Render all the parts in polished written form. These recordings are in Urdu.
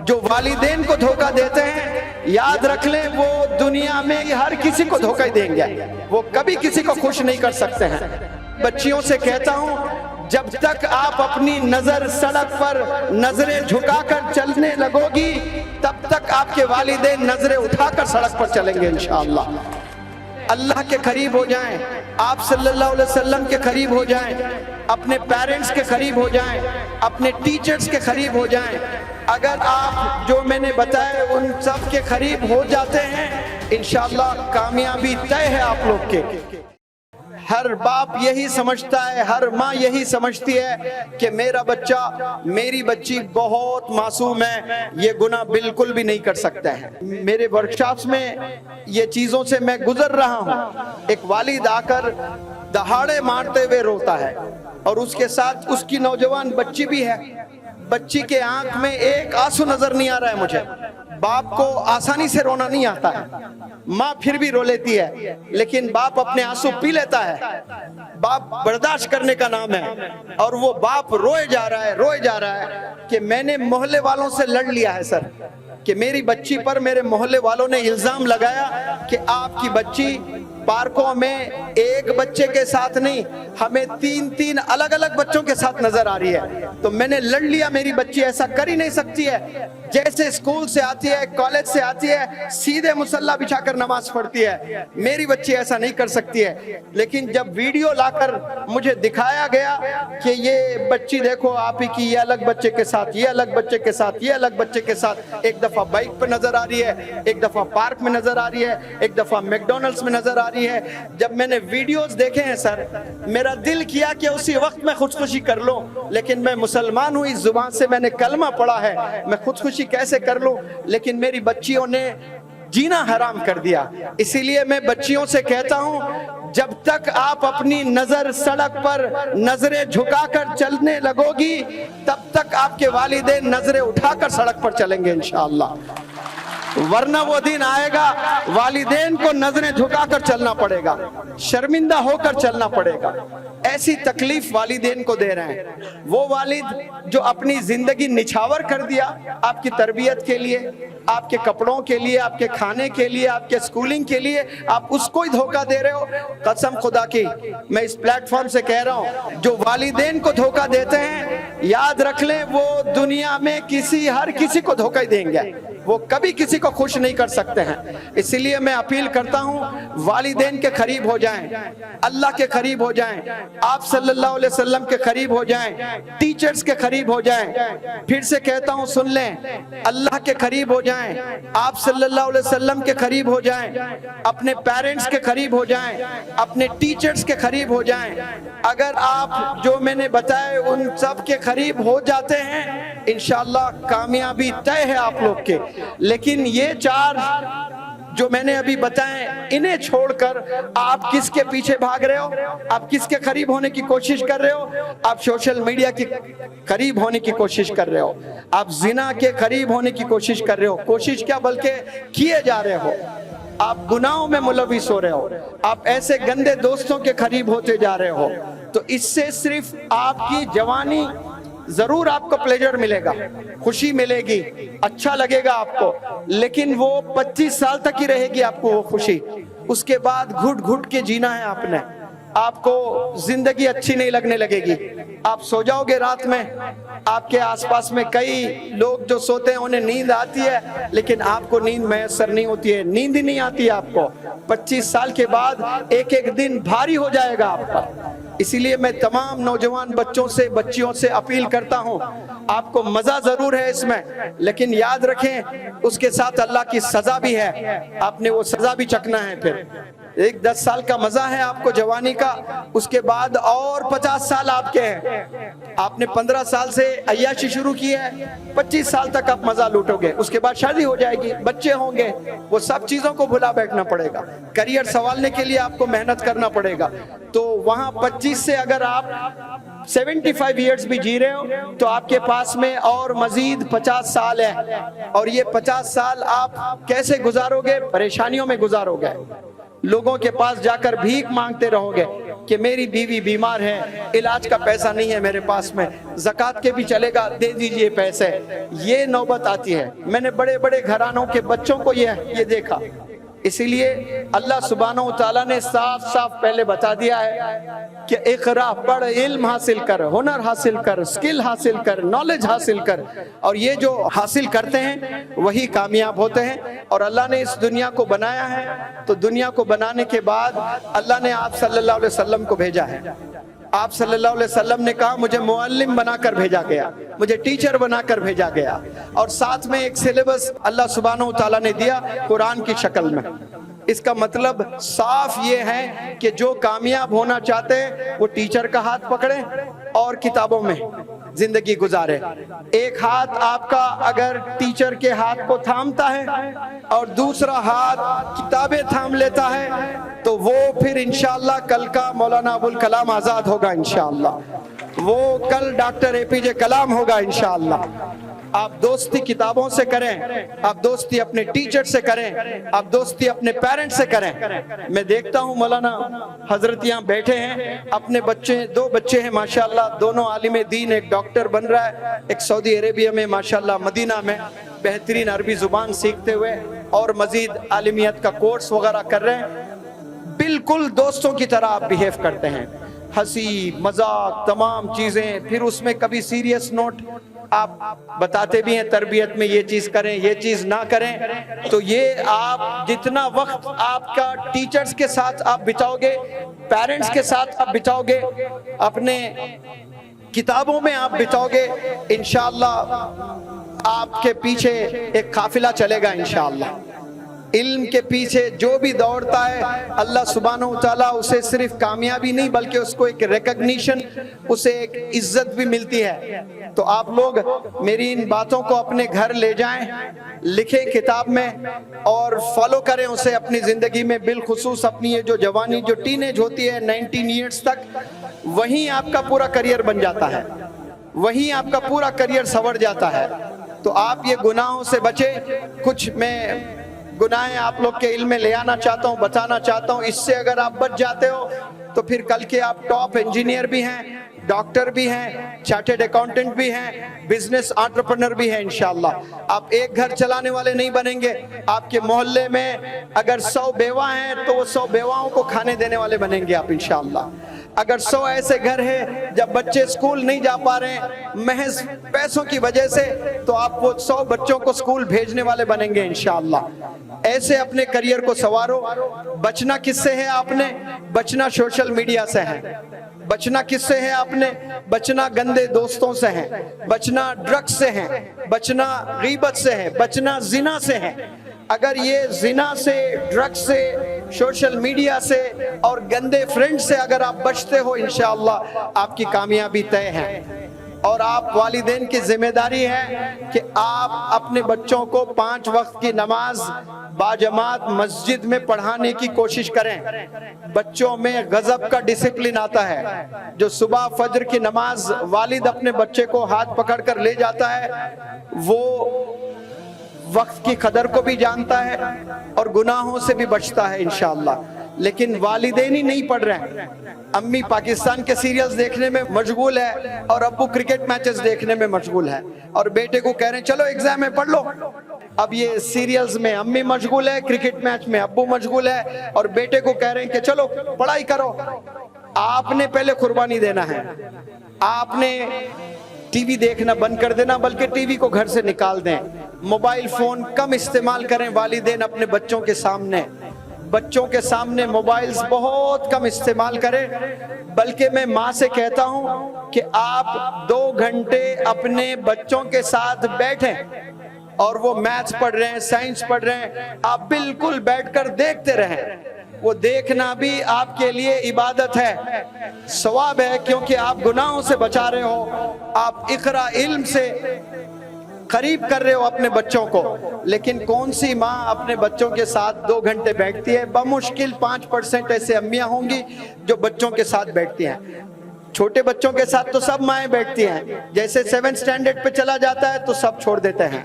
جو والدین کو دھوکہ دیتے ہیں یاد رکھ لیں وہ دنیا میں ہر کسی کو دھوکہ دیں گے، وہ کبھی کسی کو خوش نہیں کر سکتے ہیں۔ بچیوں سے کہتا ہوں جب تک آپ اپنی نظر سڑک پر نظریں جھکا کر چلنے لگو گی تب تک آپ کے والدین نظریں اٹھا کر سڑک پر چلیں گے انشاءاللہ۔ اللہ کے قریب ہو جائیں، آپ صلی اللہ علیہ وسلم کے قریب ہو جائیں، اپنے پیرنٹس کے قریب ہو جائیں، اپنے ٹیچرز کے قریب ہو جائیں۔ اگر آپ جو میں نے بتایا ان سب کے قریب ہو جاتے ہیں انشاءاللہ کامیابی طے ہے آپ لوگ کے۔ ہر باپ یہی سمجھتا ہے، ہر ماں یہی سمجھتی ہے کہ میرا بچہ میری بچی بہت معصوم ہے، یہ گناہ بالکل بھی نہیں کر سکتا ہے۔ میرے ورکشاپس میں یہ چیزوں سے میں گزر رہا ہوں۔ ایک والد آ کر دہاڑے مارتے ہوئے روتا ہے اور اس کے ساتھ اس کی نوجوان بچی بھی ہے۔ بچی کے آنکھ میں ایک آنسو نظر نہیں آ رہا ہے مجھے۔ باپ کو آسانی سے رونا نہیں آتا ہے، ماں پھر بھی رو لیتی ہے لیکن باپ اپنے آنسو پی لیتا ہے۔ باپ برداشت کرنے کا نام ہے اور وہ باپ روئے جا رہا ہے کہ میں نے محلے والوں سے لڑ لیا ہے سر، کہ میری بچی پر میرے محلے والوں نے الزام لگایا کہ آپ کی بچی پارکوں میں ایک بچے کے ساتھ نہیں ہمیں تین الگ الگ بچوں کے ساتھ نظر آ رہی ہے۔ تو میں نے لڑ لیا، میری بچی ایسا کر ہی نہیں سکتی ہے، جیسے اسکول سے آتی ہے کالج سے آتی ہے سیدھے مصلی بچھا کر نماز پڑھتی ہے، میری بچی ایسا نہیں کر سکتی ہے۔ لیکن جب ویڈیو لا کر مجھے دکھایا گیا کہ یہ بچی دیکھو آپ ہی کی، یہ الگ بچے کے ساتھ، یہ الگ بچے کے ساتھ، یہ الگ بچے کے ساتھ، ایک دفعہ بائک پہ نظر آ رہی ہے، ایک دفعہ پارک میں نظر آ رہی ہے، ایک دفعہ میکڈونلڈس میں نظر آ رہی ہے۔ جب میں نے ویڈیوز دیکھے ہیں سر میرا دل کیا کہ اسی وقت میں خودکشی کر لوں، لیکن میں مسلمان ہوں، اس زبان سے میں نے کلمہ پڑھا ہے، میں خودکشی کیسے کر لوں؟ لیکن میری بچیوں نے جینا حرام کر دیا۔ اسی لیے میں بچیوں سے کہتا ہوں جب تک آپ اپنی نظر سڑک پر نظریں جھکا کر چلنے لگو گی تب تک آپ کے والدین نظریں اٹھا کر سڑک پر چلیں گے انشاءاللہ، ورنہ وہ دن آئے گا والدین کو نظریں جھکا کر چلنا پڑے گا، شرمندہ ہو کر چلنا پڑے گا۔ ایسی تکلیف والدین کو دے رہے ہیں وہ والد جو اپنی زندگی نچھاور کر دیا آپ کی تربیت کے لیے، آپ کے کپڑوں کے لیے، آپ کے کھانے کے لیے، آپ کے سکولنگ کے لیے، آپ اس کو ہی دھوکہ دے رہے ہو۔ قسم خدا کی میں اس پلیٹ فارم سے کہہ رہا ہوں جو والدین کو دھوکہ دیتے ہیں یاد رکھ لیں وہ دنیا میں ہر کسی کو دھوکہ دیں گے، وہ کبھی کسی کو خوش نہیں کر سکتے ہیں۔ اسی لیے میں اپیل کرتا ہوں والدین کے قریب ہو جائیں، اللہ کے قریب ہو جائیں، آپ صلی اللہ علیہ وسلم کے قریب ہو جائیں، ٹیچرز کے قریب ہو جائیں۔ پھر سے کہتا ہوں سن لیں، اللہ کے قریب ہو جائیں، آپ صلی اللہ علیہ وسلم کے قریب ہو جائیں، اپنے پیرنٹس کے قریب ہو جائیں، اپنے ٹیچرز کے قریب ہو جائیں۔ اگر آپ جو میں نے بتایا ان سب کے قریب ہو جاتے ہیں انشاءاللہ کامیابی طے ہے آپ لوگ کے۔ لیکن یہ چار جو میں نے ابھی بتائیں انہیں چھوڑ کر آپ کس کے پیچھے بھاگ رہے ہو؟ آپ کس کے قریب ہونے کی کوشش کر رہے ہو؟ آپ سوشل میڈیا کے قریب ہونے کی کوشش کر رہے ہو، آپ زنا کے قریب ہونے کی کوشش کر رہے ہو، کوشش کیا بلکہ کیے جا رہے ہو۔ آپ گناہوں میں ملوث ہو رہے ہو، آپ ایسے گندے دوستوں کے قریب ہوتے جا رہے ہو۔ تو اس سے صرف آپ کی جوانی ضرور آپ کو پلیجر ملے گا، خوشی ملے گی، اچھا لگے گا آپ کو، لیکن وہ 25 سال تک ہی رہے گی آپ کو وہ خوشی۔ اس کے بعد گھٹ گھٹ کے جینا ہے آپ نے، آپ کو زندگی اچھی نہیں لگنے لگے گی۔ آپ سو جاؤ گے رات میں، آپ کے آس پاس میں کئی لوگ جو سوتے ہیں انہیں نیند آتی ہے لیکن آپ کو نیند میسر نہیں ہوتی ہے، نیند ہی نہیں آتی آپ کو۔ 25 سال کے بعد ایک ایک دن بھاری ہو جائے گا آپ پر۔ اسی لیے میں تمام نوجوان بچوں سے بچیوں سے اپیل کرتا ہوں آپ کو مزہ ضرور ہے اس میں لیکن یاد رکھیں اس کے ساتھ اللہ کی سزا بھی ہے، آپ نے وہ سزا بھی چکنا ہے۔ پھر 10 سال کا مزہ ہے آپ کو جوانی کا، اس کے بعد اور 50 سال آپ کے ہیں۔ آپ نے 15 سال سے عیاشی شروع کی ہے، 25 سال تک آپ مزہ لوٹو گے، اس کے بعد شادی ہو جائے گی، بچے ہوں گے، وہ سب چیزوں کو بھلا بیٹھنا پڑے گا، کریئر سنوالنے کے لیے آپ کو محنت کرنا پڑے گا۔ تو وہاں 25 سے اگر آپ 75 ایئرز بھی جی رہے ہو تو آپ کے پاس میں اور مزید 50 سال ہے، اور یہ 50 سال آپ کیسے گزارو گے؟ پریشانیوں میں گزارو گے، لوگوں کے پاس جا کر بھیک مانگتے رہو گے، کہ میری بیوی بیمار ہے, علاج کا پیسہ نہیں ہے میرے پاس میں, زکوٰۃ کے بھی چلے گا, دے دیجئے پیسے. یہ نوبت آتی ہے. میں نے بڑے بڑے گھرانوں کے بچوں کو یہ دیکھا. اسی لیے اللہ سبحانہ و تعالیٰ نے صاف صاف پہلے بتا دیا ہے کہ اقرا, پڑھ, علم حاصل کر, ہنر حاصل کر, سکل حاصل کر, نالج حاصل کر. اور یہ جو حاصل کرتے ہیں وہی کامیاب ہوتے ہیں. اور اللہ نے اس دنیا کو بنایا ہے, تو دنیا کو بنانے کے بعد اللہ نے آپ صلی اللہ علیہ وسلم کو بھیجا ہے. آپ صلی اللہ علیہ وسلم نے کہا مجھے معلم بنا کر بھیجا گیا, مجھے ٹیچر بنا کر بھیجا گیا, اور ساتھ میں ایک سلیبس اللہ سبحانہ و تعالیٰ نے دیا قرآن کی شکل میں. اس کا مطلب صاف یہ ہے کہ جو کامیاب ہونا چاہتے ہیں وہ ٹیچر کا ہاتھ پکڑیں اور کتابوں میں زندگی گزارے. ایک ہاتھ آپ کا اگر ٹیچر کے ہاتھ کو تھامتا ہے اور دوسرا ہاتھ کتابیں تھام لیتا ہے تو وہ پھر انشاءاللہ کل کا مولانا ابوالکلام آزاد ہوگا انشاءاللہ, وہ کل ڈاکٹر اے پی جے کلام ہوگا انشاءاللہ. آپ دوستی کتابوں سے کریں, آپ دوستی اپنے ٹیچر سے کریں, آپ دوستی اپنے پیرنٹ سے کریں. میں دیکھتا ہوں مولانا حضرت یہاں بیٹھے ہیں, اپنے بچے, 2 بچے ہیں ماشاءاللہ, دونوں عالم دین, ایک ڈاکٹر بن رہا ہے, ایک سعودی عربیہ میں ماشاءاللہ مدینہ میں بہترین عربی زبان سیکھتے ہوئے اور مزید عالمیت کا کورس وغیرہ کر رہے ہیں. بالکل دوستوں کی طرح آپ بیہیو کرتے ہیں, ہنسی مذاق تمام چیزیں, پھر اس میں کبھی سیریس نوٹ آپ بتاتے بھی ہیں تربیت میں یہ چیز کریں یہ چیز نہ کریں. تو یہ آپ جتنا وقت آپ کا ٹیچرز کے ساتھ آپ بتاؤ گے, پیرنٹس کے ساتھ آپ بتاؤ گے, اپنے کتابوں میں آپ بتاؤ گے, انشاءاللہ آپ کے پیچھے ایک قافلہ چلے گا انشاءاللہ. علم کے پیچھے جو بھی دوڑتا ہے اللہ سبحانہ و تعالیٰ اسے صرف کامیابی نہیں بلکہ اس کو ایک ریکگنیشن, اسے ایک عزت بھی ملتی ہے. تو آپ لوگ میری ان باتوں کو اپنے گھر لے جائیں, لکھیں کتاب میں اور فالو کریں اسے اپنی زندگی میں, بالخصوص اپنی یہ جو جوانی, جو ٹین ایج ہوتی ہے 19 ایئرز تک, وہیں آپ کا پورا کریئر بن جاتا ہے, وہیں آپ کا پورا کریئر سنور جاتا ہے. تو آپ یہ گناہوں سے بچیں. کچھ میں گناہیں آپ لوگ کے علم میں لے آنا چاہتا ہوں, بتانا چاہتا ہوں. اس سے اگر آپ بچ جاتے ہو تو پھر کل کے آپ ٹاپ انجینئر بھی ہیں, ڈاکٹر بھی ہیں, چارٹرڈ اکاؤنٹنٹ بھی ہیں, بزنس انٹرپرنر بھی ہیں انشاءاللہ. آپ ایک گھر چلانے والے نہیں بنیں گے, آپ کے محلے میں اگر 100 بیوہ ہیں تو وہ 100 بیواؤں کو کھانے دینے والے بنیں گے آپ انشاءاللہ. اگر 100 ایسے گھر ہیں جب بچے اسکول نہیں جا پا رہے ہیں محض پیسوں کی وجہ سے, تو آپ وہ 100 بچوں کو اسکول بھیجنے والے بنیں گے انشاءاللہ. ایسے اپنے کریئر کو سنوارو. بچنا کس سے ہے آپ نے؟ بچنا سوشل میڈیا سے ہے. بچنا کس سے ہے آپ نے؟ بچنا گندے دوستوں سے ہے, بچنا ڈرگز سے ہے, بچنا غیبت سے ہے, بچنا زنا سے ہے. اگر یہ زنا سے, ڈرگز سے, سوشل میڈیا سے اور گندے فرینڈ سے اگر آپ بچتے ہو انشاءاللہ آپ کی کامیابی طے ہے. اور آپ والدین کی ذمہ داری ہے کہ آپ اپنے بچوں کو 5 وقت کی نماز باجماعت مسجد میں پڑھانے کی کوشش کریں. بچوں میں غضب کا ڈسپلن آتا ہے. جو صبح فجر کی نماز والد اپنے بچے کو ہاتھ پکڑ کر لے جاتا ہے وہ وقت کی قدر کو بھی جانتا ہے اور گناہوں سے بھی بچتا ہے انشاءاللہ. لیکن والدین ہی نہیں پڑھ رہے ہیں. امی پاکستان کے سیریلز دیکھنے میں مشغول ہے اور ابو کرکٹ میچز دیکھنے میں مشغول ہے, اور بیٹے کو کہہ رہے ہیں چلو ایگزام میں پڑھ لو. اب یہ سیریلز میں امی مشغول ہے, کرکٹ میچ میں ابو مشغول ہے, اور بیٹے کو کہہ رہے ہیں کہ چلو پڑھائی کرو. آپ نے پہلے قربانی دینا ہے. آپ نے ٹی وی دیکھنا بند کر دینا, بلکہ ٹی وی کو گھر سے نکال دیں. موبائل فون کم استعمال کریں والدین اپنے بچوں کے سامنے. بچوں کے سامنے موبائلز بہت کم استعمال کریں. بلکہ میں ماں سے کہتا ہوں کہ آپ 2 گھنٹے اپنے بچوں کے ساتھ بیٹھیں, اور وہ میتھس پڑھ رہے ہیں, سائنس پڑھ رہے ہیں, آپ بالکل بیٹھ کر دیکھتے رہیں. وہ دیکھنا بھی آپ کے لیے عبادت ہے, ثواب ہے, کیونکہ آپ گناہوں سے بچا رہے ہو, آپ اقرا علم سے قریب کر رہے ہو اپنے بچوں کو. لیکن کون سی ماں اپنے بچوں کے ساتھ 2 گھنٹے بیٹھتی ہے؟ بمشکل 5% ایسے امیاں ہوں گی جو بچوں کے ساتھ بیٹھتی ہیں. چھوٹے بچوں کے ساتھ تو سب مائیں بیٹھتی ہیں, جیسے 7 سٹینڈرڈ پہ چلا جاتا ہے تو سب چھوڑ دیتے ہیں.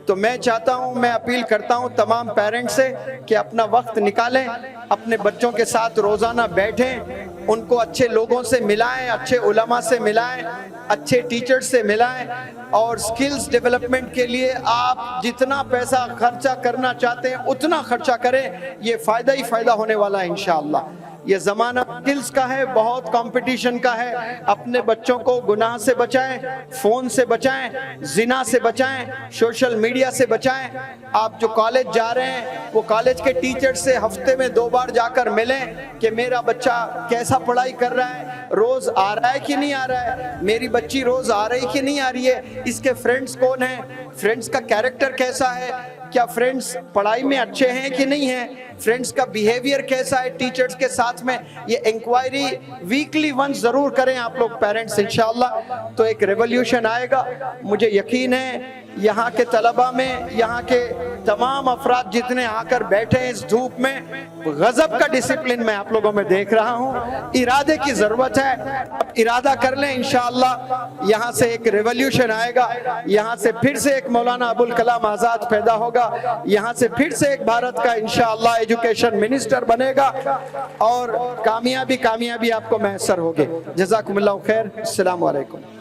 تو میں چاہتا ہوں, میں اپیل کرتا ہوں تمام پیرنٹس سے کہ اپنا وقت نکالیں اپنے بچوں کے ساتھ روزانہ بیٹھیں، ان کو اچھے لوگوں سے ملائیں، اچھے علماء سے ملائیں، اچھے ٹیچر سے ملائیں، اور سکلز ڈیولپمنٹ کے لیے آپ جتنا پیسہ خرچہ کرنا چاہتے ہیں اتنا خرچہ کریں، یہ فائدہ ہی فائدہ ہونے والا ہے انشاءاللہ۔ یہ زمانہ سکلز کا ہے، بہت کمپٹیشن کا ہے۔ اپنے بچوں کو گناہ سے بچائیں، فون سے بچائیں، زنا سے بچائیں، سوشل میڈیا سے بچائیں۔ آپ جو کالج جا رہے ہیں وہ کالج کے ٹیچر سے ہفتے میں 2 بار جا کر ملیں کہ میرا بچہ کیسا پڑھائی کر رہا ہے، روز آ رہا ہے کہ نہیں آ رہا ہے، میری بچی روز آ رہی کہ نہیں آ رہی ہے، اس کے فرینڈز کون ہیں، فرینڈز کا کیریکٹر کیسا ہے، کیا فرینڈز پڑھائی میں اچھے ہیں کہ نہیں ہیں، فرینڈز کا بیہیویئر کیسا ہے ٹیچرز کے ساتھ میں۔ یہ انکوائری ویکلی ونس ضرور کریں آپ لوگ پیرنٹس، انشاءاللہ تو ایک ریولیوشن آئے گا۔ مجھے یقین ہے یہاں کے طلبہ میں، یہاں کے تمام افراد جتنے آ کر بیٹھے ہیں اس دھوپ میں، غضب کا ڈسپلن میں آپ لوگوں میں دیکھ رہا ہوں۔ ارادے کی ضرورت ہے، اب ارادہ کر لیں انشاءاللہ یہاں سے ایک ریولیوشن آئے گا، یہاں سے پھر سے ایک مولانا ابوالکلام آزاد پیدا ہوگا، یہاں سے پھر سے ایک بھارت کا انشاءاللہ ایجوکیشن منسٹر بنے گا، اور کامیابی آپ کو میسر ہوگی۔ جزاکم اللہ خیر، السلام علیکم۔